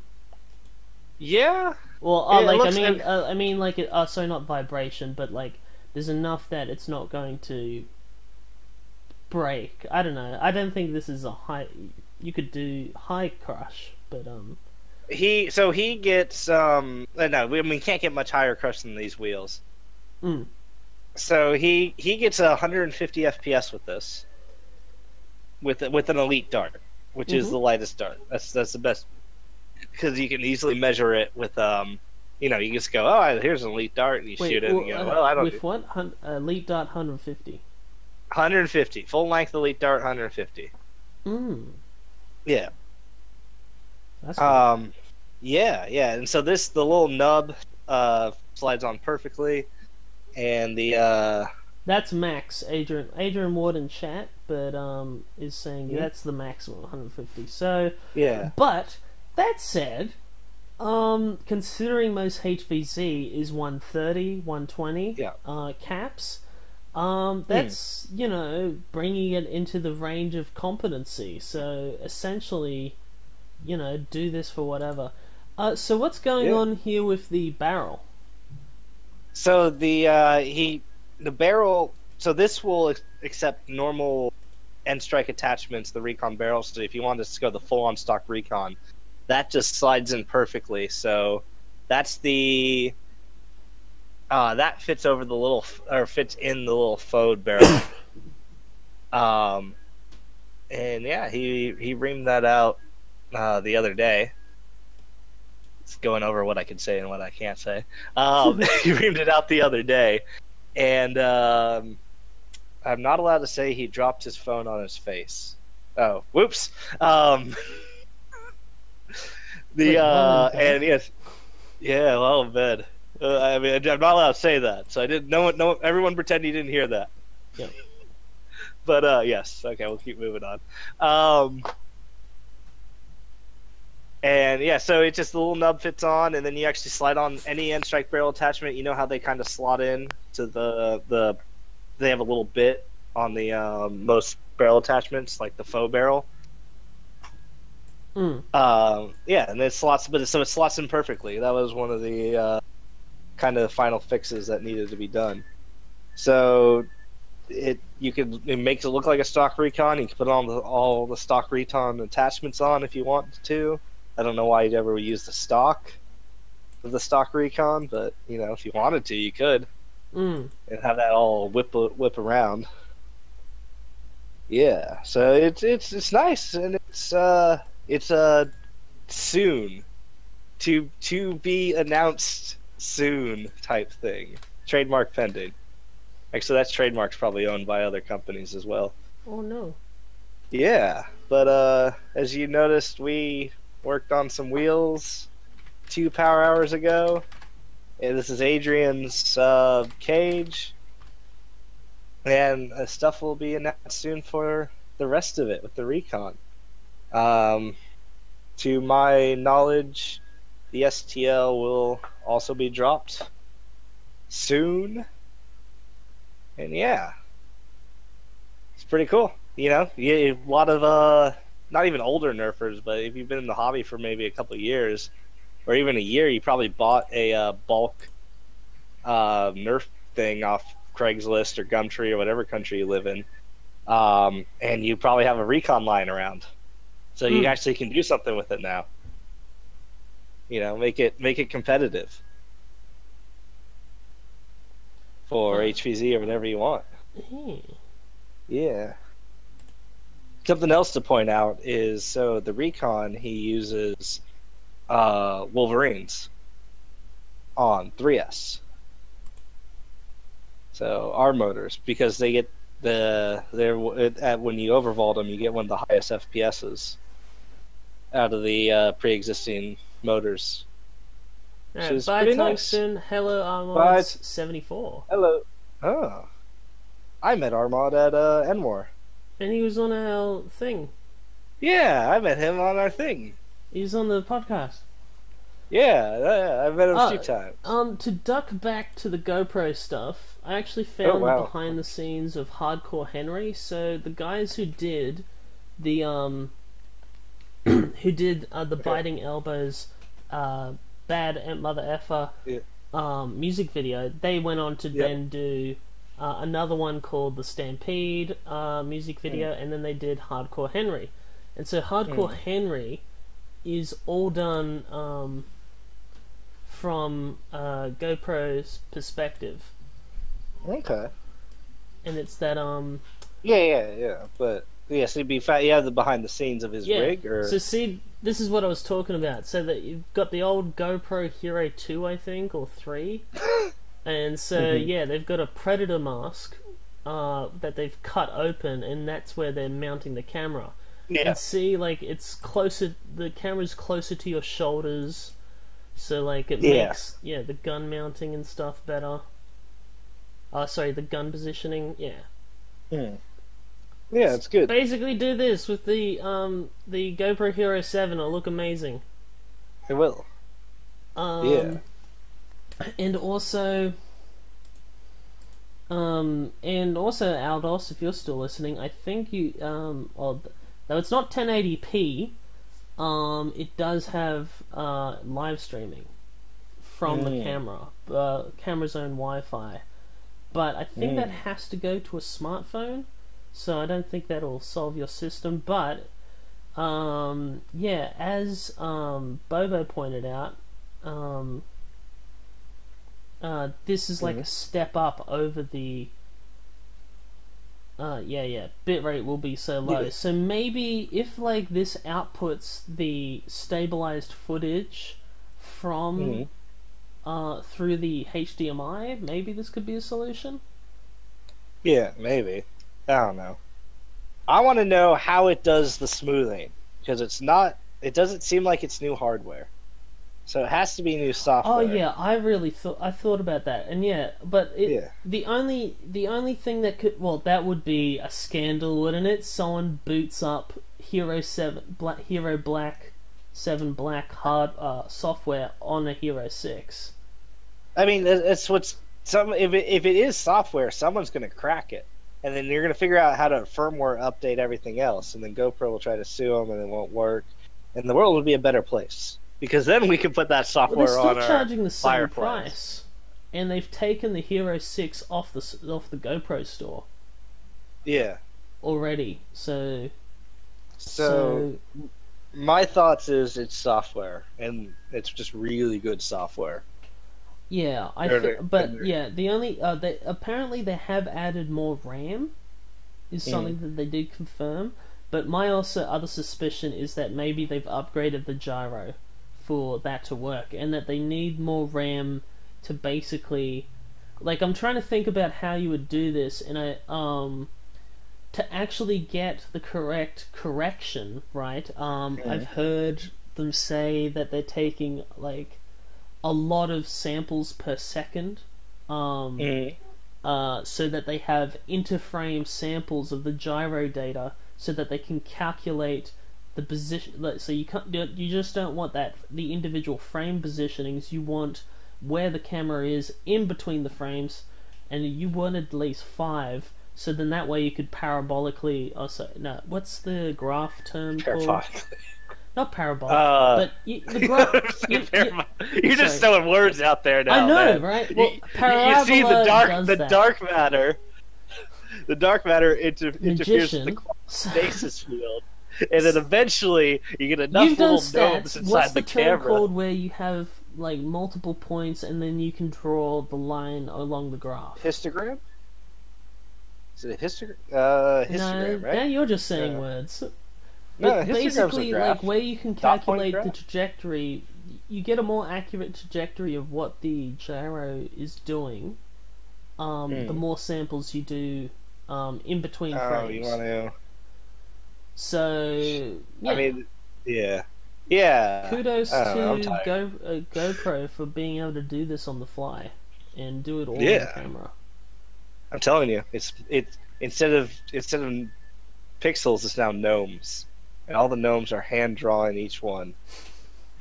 Yeah. Well, Yeah, sorry, not vibration, but like there's enough that it's not going to break. I don't know. I don't think this is a high. You could do high crush, but He gets no, we can't get much higher crush than these wheels. So he gets 150 FPS with this, with an elite dart, which is the lightest dart. That's the best because you can easily measure it with you just go, oh, here's an elite dart, and you shoot it, and you go, well, I don't. With what elite dart 150? 150 full length elite dart 150. Yeah. That's cool. Yeah, and so the little nub slides on perfectly, and the that's max. Adrian Ward in chat, but is saying that's the maximum 150. So yeah, but that said, considering most HVZ is 130, 120 caps, that's bringing it into the range of competency. So essentially, do this for whatever. So what's going on here with the barrel? So the barrel. So this will accept normal N-Strike attachments, the Recon barrel. So if you want to go the full-on stock Recon, that just slides in perfectly. So that's the that fits over the little fits in the little faux barrel. And yeah, he reamed that out the other day. It's going over what I can say and what I can't say. He reamed it out the other day, and I'm not allowed to say he dropped his phone on his face. Oh, whoops. And yes, yeah, well, bed. I mean, I'm not allowed to say that, so I didn't. No, everyone pretend he didn't hear that. Yep. But yes, okay, we'll keep moving on. And yeah, so it's just the little nub fits on, and then you actually slide on any N-Strike barrel attachment. You know how they kind of slot in to the they have a little bit on the most barrel attachments, like the faux barrel. Yeah, and it slots, so it slots in perfectly. That was one of the kind of final fixes that needed to be done. So it makes it look like a stock Recon. You can put on all the stock Recon attachments on if you want to. I don't know why you'd ever use the stock of the stock Recon, but if you wanted to, you could, and have that all whip around. Yeah, so it's nice, and it's soon to be announced soon type thing. Trademark pending. Actually, that trademark's probably owned by other companies as well. Oh no. Yeah, but as you noticed, we worked on some wheels 2 power hours ago. And this is Adrian's cage, and stuff will be announced soon for the rest of it with the Recon. To my knowledge, the STL will also be dropped soon. And yeah, it's pretty cool. A lot of not even older Nerfers, but if you've been in the hobby for maybe a couple of years, or even a year, you probably bought a bulk Nerf thing off Craigslist or Gumtree or whatever country you live in. And you probably have a recon line around, so you actually can do something with it now. You know, make it competitive for HVZ or whatever you want. Yeah. Something else to point out is, so the recon, he uses Wolverines on 3S. So our motors, because they get when you overvolt them, you get one of the highest FPSs out of the pre-existing motors. Bye, Tungsten. Nice. Hello, Armod 74. Hello. Oh, I met Armod at Enmore. And he was on our thing. Yeah, I met him on our thing. He was on the podcast. Yeah, I met him a few times. To duck back to the GoPro stuff, I actually found the behind the scenes of Hardcore Henry. So the guys who did the biting elbows, bad mother effer music video, they went on to then do another one called the Stampede music video, and then they did Hardcore Henry. And so Hardcore Henry is all done from GoPro's perspective. Okay. And it's that but so you have the behind the scenes of his rig, or so see, this is what I was talking about. So that you've got the old GoPro Hero 2, I think, or 3. And so, they've got a Predator mask that they've cut open, and that's where they're mounting the camera. Yeah. And see, like, it's closer, the camera's closer to your shoulders, so, like, it makes, the gun mounting and stuff better. Sorry, the gun positioning, Yeah, it's good. Basically do this with the GoPro Hero 7, it'll look amazing. It will. And also, Aldos, if you're still listening, I think you, though it's not 1080p, it does have live streaming from the camera's own Wi-Fi. But I think that has to go to a smartphone, so I don't think that'll solve your system. But, as Bobo pointed out, this is like a step up over the bitrate will be so low. So maybe if like this outputs the stabilized footage from through the HDMI, maybe this could be a solution. Yeah, maybe. I don't know. I want to know how it does the smoothing, because it doesn't seem like it's new hardware. So it has to be new software. Oh yeah, I thought about that, and the only thing that could, that would be a scandal, wouldn't it? Someone boots up Hero 7 Black hard software on a Hero 6. I mean, it's if it is software, someone's going to crack it, and then you're going to figure out how to firmware update everything else, and then GoPro will try to sue them, and it won't work, and the world will be a better place. Because then we can put that software on our they're still charging the same Fireflies. price, and they've taken the Hero 6 off the GoPro store. Yeah. Already, so my thoughts is it's software, and it's just really good software. Yeah, the only apparently they have added more RAM, is something that they did confirm. But my other suspicion is that maybe they've upgraded the gyro for that to work, and that they need more RAM to basically, like, I'm trying to think about how you would do this in a to actually get the correct correction, right? I've heard them say that they're taking like a lot of samples per second, so that they have interframe samples of the gyro data, so that they can calculate the position. So you just don't want the individual frame positionings. You want where the camera is in between the frames, and you want at least 5. So then that way you could parabolically. What's the graph term called? Not parabolic, but the graph. You're just throwing words out there now. I know, man. Right? Well, you see the dark matter. the dark matter interferes with the Magician. stasis field, and then eventually you get enough You've done little gnomes stats. inside What's the the term camera. called where you have like multiple points and then you can draw the line along the graph? Histogram? Is it a histogram? No, Histogram, right? now you're just saying Yeah. words. No, But histogram's a basically, graph. like where you can Dot point calculate the graph? trajectory, you get a more accurate trajectory of what the gyro is doing. The more samples you do in between frames. You want to? So yeah. I mean, yeah. Kudos I don't know, I'm to tired. GoPro for being able to do this on the fly and do it all Yeah. on camera. I'm telling you, it's instead of pixels, it's now gnomes, and all the gnomes are hand drawn each one.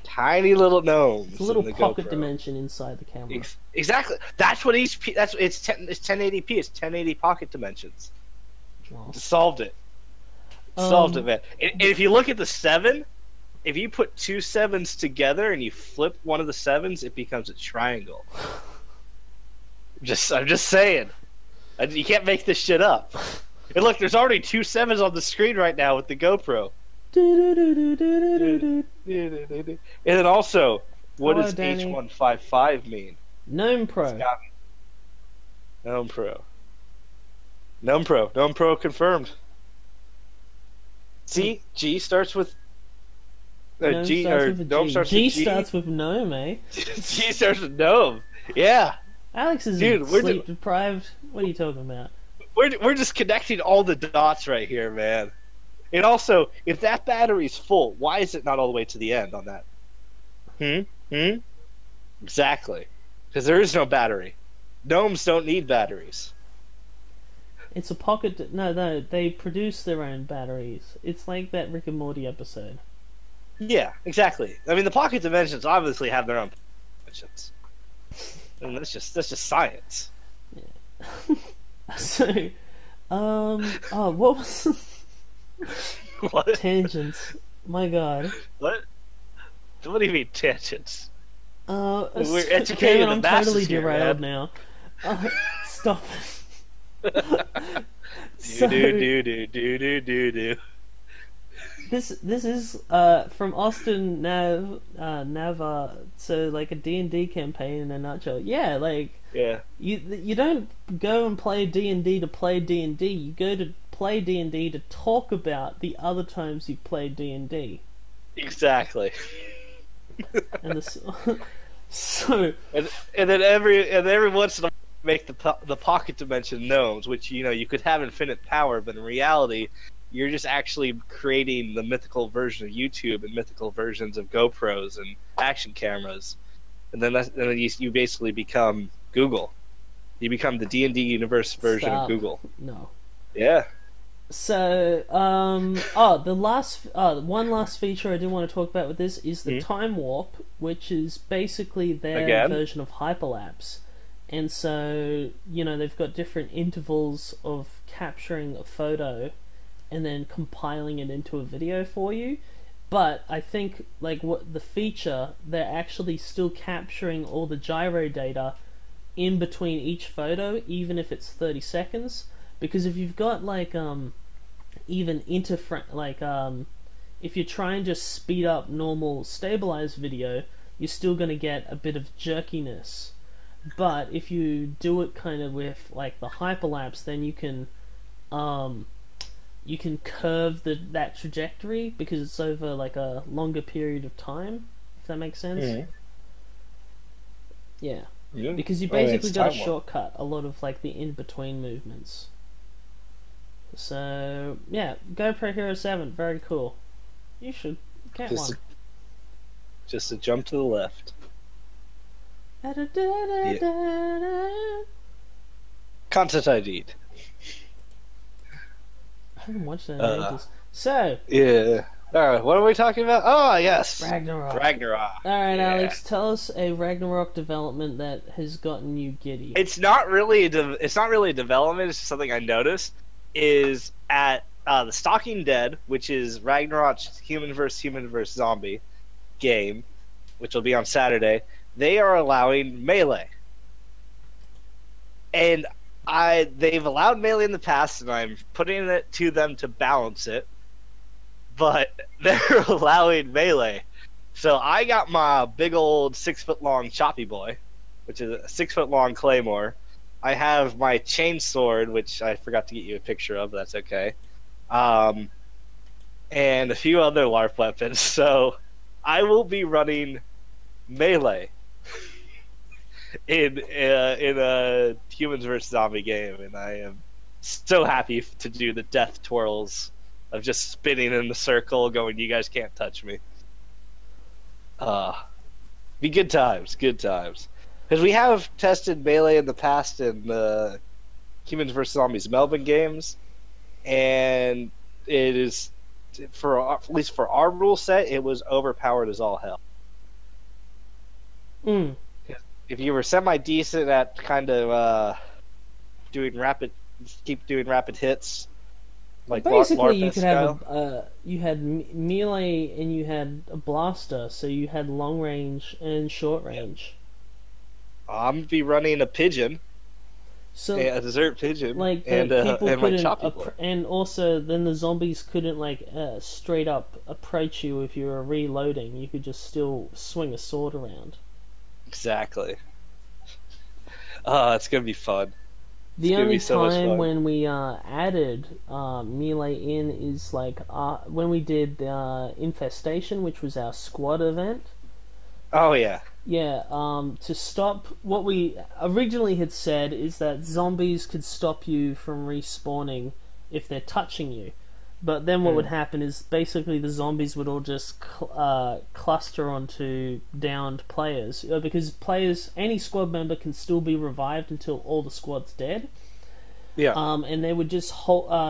Tiny little gnomes. It's a little in the pocket GoPro. dimension inside the camera. Exactly. That's what it's 1080p. It's 1080 pocket dimensions. Wow. Solved it. Solved it, man. And if you look at the 7, if you put two 7s together and you flip one of the 7s, it becomes a triangle. I'm just saying. You can't make this shit up. And look, there's already two 7s on the screen right now with the GoPro. And then also, what Hello, does Danny. H155 mean? Gnome Pro. It's got me. Gnome Pro. Gnome Pro. Gnome Pro confirmed. See, G starts with Gnome G, starts or with a Gnome G. starts G with G. starts with gnome, eh? G starts with Gnome. Yeah, Alex is Dude, we're sleep deprived. What are you talking about? we're just connecting all the dots right here, man. And also, if that battery's full, why is it not all the way to the end on that? Exactly, because there is no battery. Gnomes don't need batteries. It's a pocket. No, they produce their own batteries. It's like that Rick and Morty episode. Yeah, exactly. I mean, the pocket dimensions obviously have their own dimensions. And that's just science. So, oh, what was What? tangents? My God. What? What do you mean tangents? We're Damn educating it, the I'm masses totally here, derailed man. now. Stop it. So, Do. this is from Austin Nava, so like a D&D campaign in a nutshell. Yeah, like Yeah. you don't go and play D&D to play D&D. You go to play D&D to talk about the other times you've played D&D. Exactly. And this, so And then every once in a while make the pocket dimension gnomes, which you could have infinite power, but in reality, you're just actually creating the mythical version of YouTube and mythical versions of GoPros and action cameras, and then you basically become Google. You become the D&D universe version Stop. of Google. no. Yeah. So, one last feature I do want to talk about with this is the time warp, which is basically their Again? version of hyperlapse. And so, they've got different intervals of capturing a photo and then compiling it into a video for you. But I think, like, what the feature, they're actually still capturing all the gyro data in between each photo, even if it's 30 seconds. Because if you've got like even if you try and just speed up normal stabilized video, you're still going to get a bit of jerkiness. But if you do it kind of with like the hyperlapse, then you can curve that trajectory because it's over like a longer period of time. If that makes sense. Yeah. Because you basically got to shortcut a lot of like the in-between movements. So yeah, GoPro Hero7, very cool. You should get one. Just a jump to the left. Content ID'd. I haven't watched that in ages. So Yeah. Alright, what are we talking about? Oh yes. Ragnarok. Ragnarok. Alright, Yeah. Alex, tell us a Ragnarok development that has gotten you giddy. It's not really a development. It's just something I noticed. Is at the Stalking Dead, which is Ragnarok's human versus zombie game, which will be on Saturday. They are allowing melee, and they've allowed melee in the past, and I'm putting it to them to balance it. But they're allowing melee. So I got my big old 6-foot-long choppy boy, which is a 6-foot-long claymore. I have my chainsword, which I forgot to get you a picture of. But that's okay. And a few other LARP weapons. So I will be running melee in a humans versus zombie game, and I am so happy to do the death twirls of just spinning in the circle, going, "You guys can't touch me." Be good times, good times. Because we have tested melee in the past in the Humans vs. Zombies Melbourne games, and it is, at least for our rule set, it was overpowered as all hell. If you were semi-decent at kind of keep doing rapid hits, like basically you could have you had melee and you had a blaster, so you had long range and short range. I'm gonna be running a pigeon, so a desert pigeon, like and my choppy boy. And also then the zombies couldn't like straight up approach you if you were reloading. You could just still swing a sword around. Exactly. It's gonna be fun. The only time when we added melee in is like when we did Infestation, which was our squad event. Oh yeah. Yeah. To stop, what we originally had said is that zombies could stop you from respawning if they're touching you. But then what would happen is basically the zombies would all just cluster onto downed players, because any squad member can still be revived until all the squad's dead. Yeah. And they would just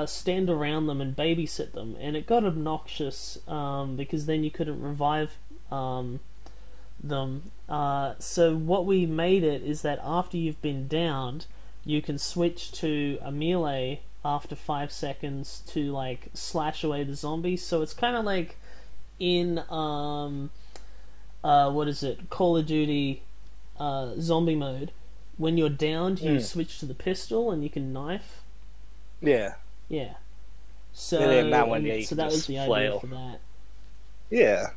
stand around them and babysit them, and it got obnoxious because then you couldn't revive them. So what we made it is that after you've been downed, you can switch to a melee after 5 seconds to like slash away the zombies. So it's kind of like in what is it, Call of Duty zombie mode. When you're downed, you switch to the pistol and you can knife. Yeah. So that one, so that was the idea for that. Yeah.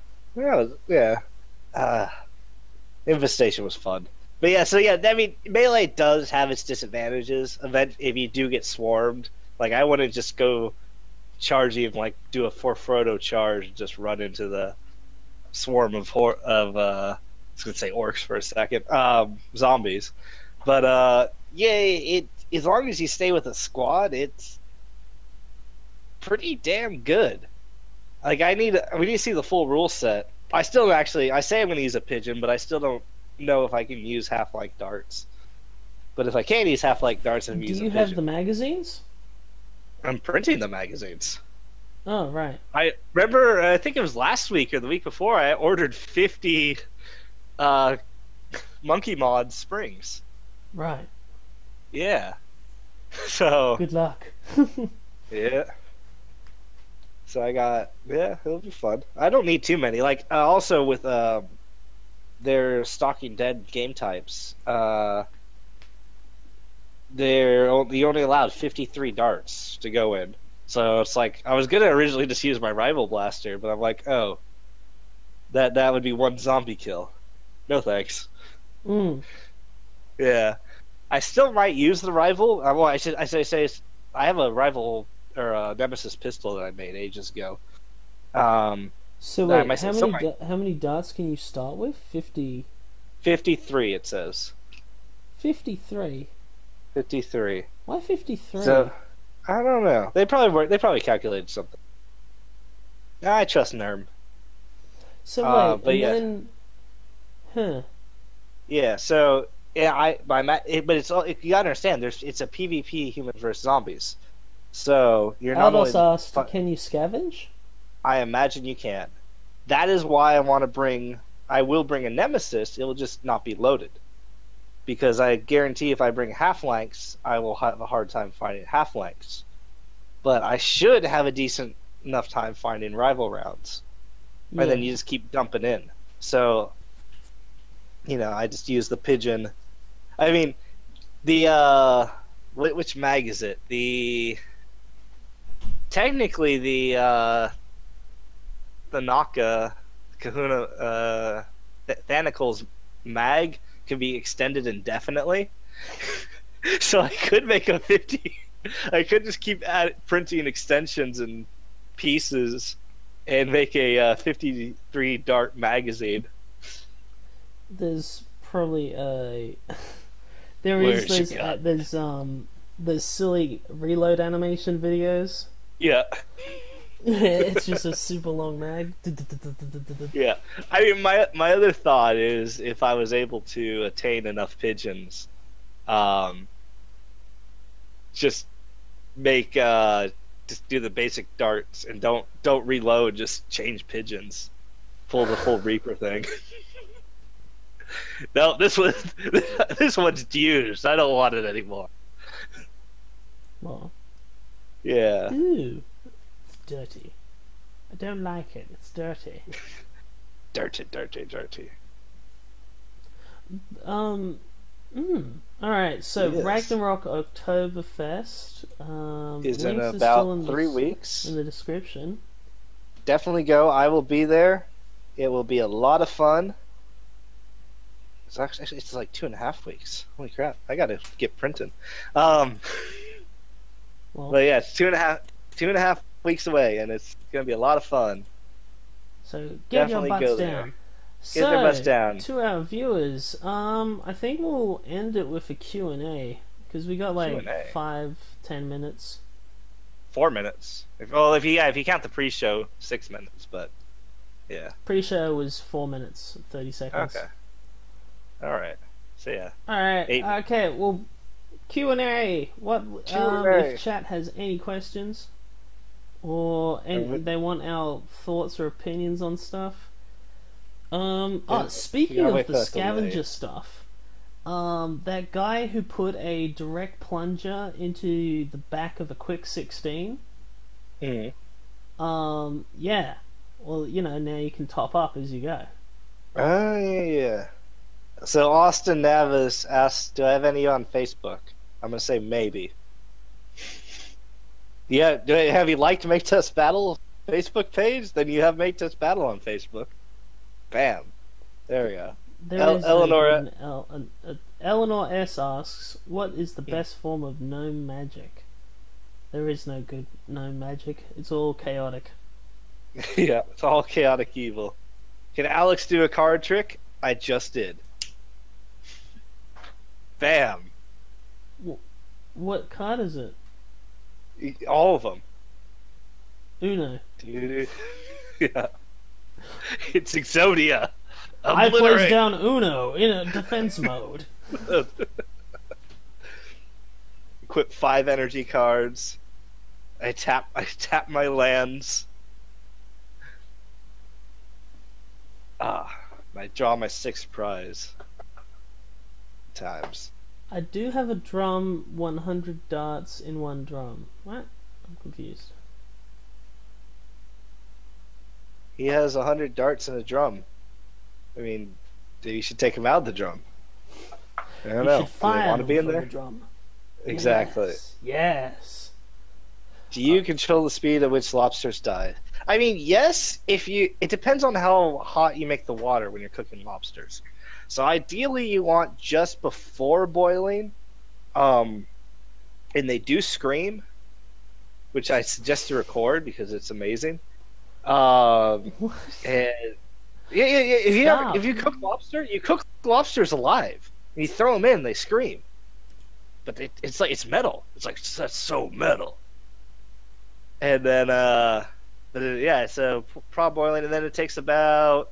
Infestation was fun. But I mean, melee does have its disadvantages. If you do get swarmed, like I wouldn't just go charging and like do a Frodo charge and just run into the swarm of I was gonna say orcs for a second, zombies. But as long as you stay with a squad, it's pretty damn good. Like we need to see the full rule set. I say I'm gonna use a pigeon, but I still don't know if I can use half-like darts. But if I can use half-like darts, I'm using a pigeon. Do you have the magazines? I'm printing the magazines. Oh, right. I remember, I think it was last week or the week before, I ordered 50 Monkey Mod springs. Right. Yeah. So... Good luck. Yeah. So it'll be fun. I don't need too many. Like, also with their Stalking Dead game types, you only allowed 53 darts to go in. So it's like, I was gonna originally just use my rival blaster, but I'm like, oh, that would be one zombie kill. No thanks. Yeah, I still might use the rival. Well, I say I have a rival or a Nemesis pistol that I made ages ago. So wait, how many darts can you start with? 50. 53. It says. 53. 53. Why 53? So, I don't know. They probably calculated something. I trust Nerf. So wait, huh? Yeah. So but it's all. You gotta understand. It's a PvP humans versus zombies. So you're not. Aldos asked, can you scavenge? I imagine you can. That is why I will bring a Nemesis. It will just not be loaded. Because I guarantee if I bring half-lengths, I will have a hard time finding half-lengths. But I should have a decent enough time finding rival rounds. Yeah. And then you just keep dumping in. So, I just use the pigeon. I mean, the which mag is it? Technically the Naka Kahuna Thanacle's mag can be extended indefinitely. So I could make a 50. I could just keep printing extensions and pieces and make a 53 dart magazine. There's probably there's silly reload animation videos. Yeah. It's just a super long mag. Yeah. I mean, my other thought is if I was able to attain enough pigeons, just make just do the basic darts and don't reload, just change pigeons. Pull the full Reaper thing. No, this one's used. I don't want it anymore. Well. Yeah. Ooh. It's dirty. I don't like it. It's dirty. Dirty. Alright, so Yes. RAGNAROKTOBERFEST is in links are about still 3 weeks. in the description. Definitely go. I will be there. It will be a lot of fun. It's actually like 2.5 weeks. Holy crap! I gotta get printing. Well, But yeah, it's 2.5 weeks away, and it's gonna be a lot of fun. so get Definitely your go butts there. down. Get their butts down. To our viewers, I think we'll end it with a Q&A because we got like Q&A. 5-10 minutes. 4 minutes. If you count the pre-show, 6 minutes. But yeah. Pre-show was 4 minutes 30 seconds. Okay. All right. So yeah. All right. 8 minutes. Okay. Well, Q&A. What Q&A. if chat has any questions or they want our thoughts or opinions on stuff? Speaking of the scavenger stuff, that guy who put a direct plunger into the back of a quick 16. Mm. Yeah. Well, now you can top up as you go. Oh yeah. So Austin Navis asked, "Do I have any on Facebook?" I'm gonna say maybe. Yeah. Have you liked Make.Test.Battle Facebook page? Then you have Make.Test.Battle on Facebook. Bam. There we go. Eleanor Eleanor S asks, "What is the best form of gnome magic?" There is no good gnome magic. It's all chaotic. Yeah, it's all chaotic evil. Can Alex do a card trick? I just did. Bam. What card is it? All of them. Uno. Dude. Yeah. It's Exodia. I place down Uno in a defense mode. Equip 5 energy cards. I tap my lands. I draw my 6th prize. Times. I do have a drum, 100 darts in one drum. What? I'm confused. He has 100 darts in a drum. I mean, you should take him out of the drum. I don't know. Should fire Do they want to be in from there? the drum. Exactly. Yes. Do you control the speed at which lobsters die? I mean, yes. It depends on how hot you make the water when you're cooking lobsters. So ideally, you want just before boiling. And they do scream, which I suggest to record because it's amazing. And if you cook lobster, you cook lobsters alive. And you throw them in, they scream. But it's like it's metal. It's like that's so metal. And then so prop boiling, and then it takes about,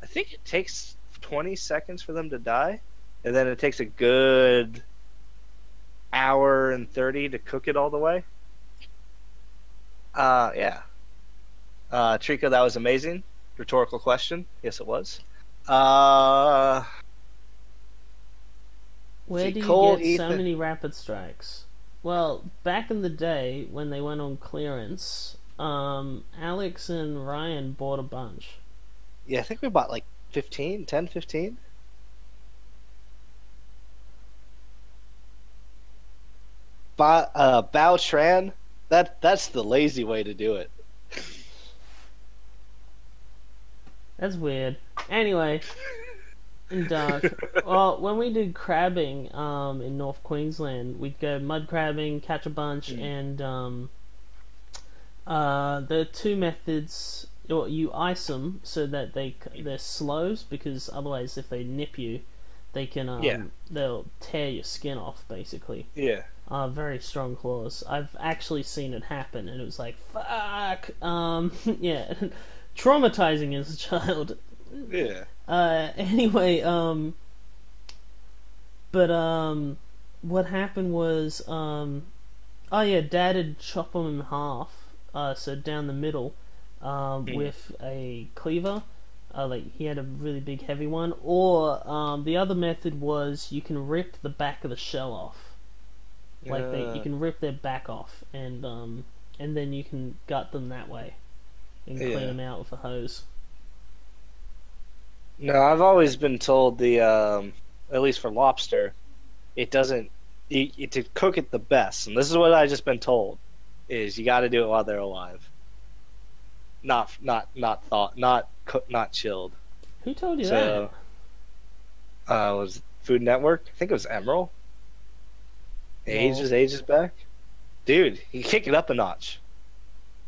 I think it takes 20 seconds for them to die, and then it takes a good hour and 30 to cook it all the way. Yeah. Trico, that was amazing. Rhetorical question. Yes, it was. Where do you get so many rapid strikes? Well, back in the day when they went on clearance, Alex and Ryan bought a bunch. Yeah, I think we bought like 15, 10, 15. Bao Tran, that's the lazy way to do it. That's weird. Anyway, in dark. Well, when we did crabbing in North Queensland, we'd go mud crabbing, catch a bunch, and the two methods. You ice them so that they're slows, because otherwise, if they nip you, they can they'll tear your skin off, basically. Yeah. Very strong claws. I've actually seen it happen, and it was like, fuck. Yeah, traumatizing as a child. Yeah. Anyway, but what happened was, oh yeah, Dad had chopped them in half, so down the middle. With a cleaver, like he had a really big heavy one, or the other method was you can rip the back of the shell off, like you can rip their back off, and then you can gut them that way, and clean them out with a hose. No, I've always been told at least for lobster, it doesn't to cook it the best, and this is what I just been told, is you got to do it while they're alive. Not chilled. Who told you that? Was Food Network? I think it was Emerald. Ages back. Dude, you kick it up a notch.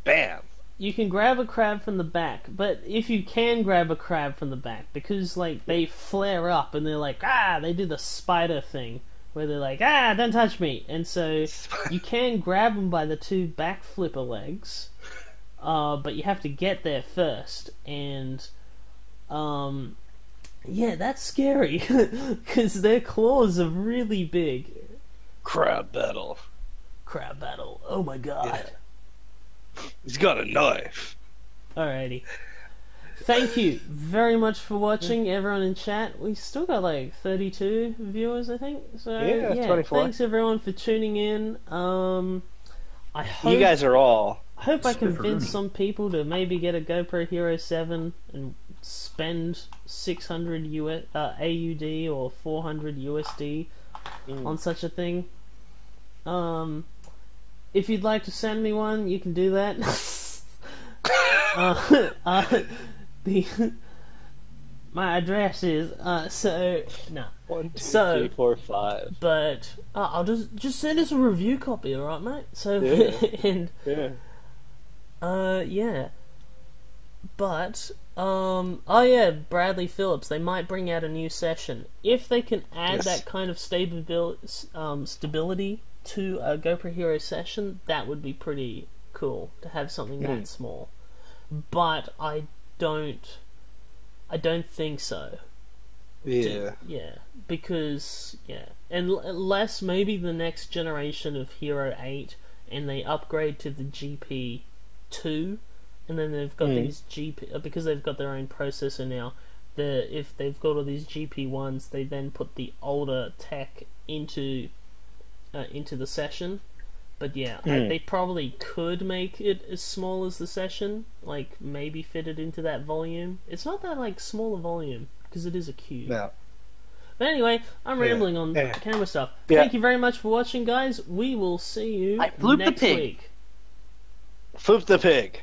Bam. You can grab a crab from the back, but if you can grab a crab from the back, because like they flare up and they're like, they do the spider thing where they're like, don't touch me, and so you can grab them by the two back flipper legs. But you have to get there first, and yeah, that's scary because their claws are really big. Crab battle. Oh my god. Yeah. He's got a knife. Alrighty. Thank you very much for watching, everyone in chat. We still got like 32 viewers, I think. So yeah, 24. Thanks everyone for tuning in. I hope you guys are all. I hope I convince some people to maybe get a GoPro Hero 7 and spend 600 AUD or 400 USD on such a thing. If you'd like to send me one, you can do that. My address is 1, 2, 3, 4, 5. But I'll just send us a review copy, alright, mate? So and yeah. But oh yeah, Bradley Phillips, they might bring out a new session. If they can add that kind of stability to a GoPro Hero session, that would be pretty cool to have something that small. But I don't think so. Yeah. Because unless maybe the next generation of Hero 8 and they upgrade to the GP2, and then they've got these GP, because they've got their own processor now. If they've got all these GP1s, they then put the older tech into the session. But yeah, they probably could make it as small as the session, like maybe fit it into that volume. It's not that like smaller volume because it is a cube. No. But anyway, I'm rambling on camera stuff. Yeah. Thank you very much for watching, guys. We will see you next week. Floop the pig.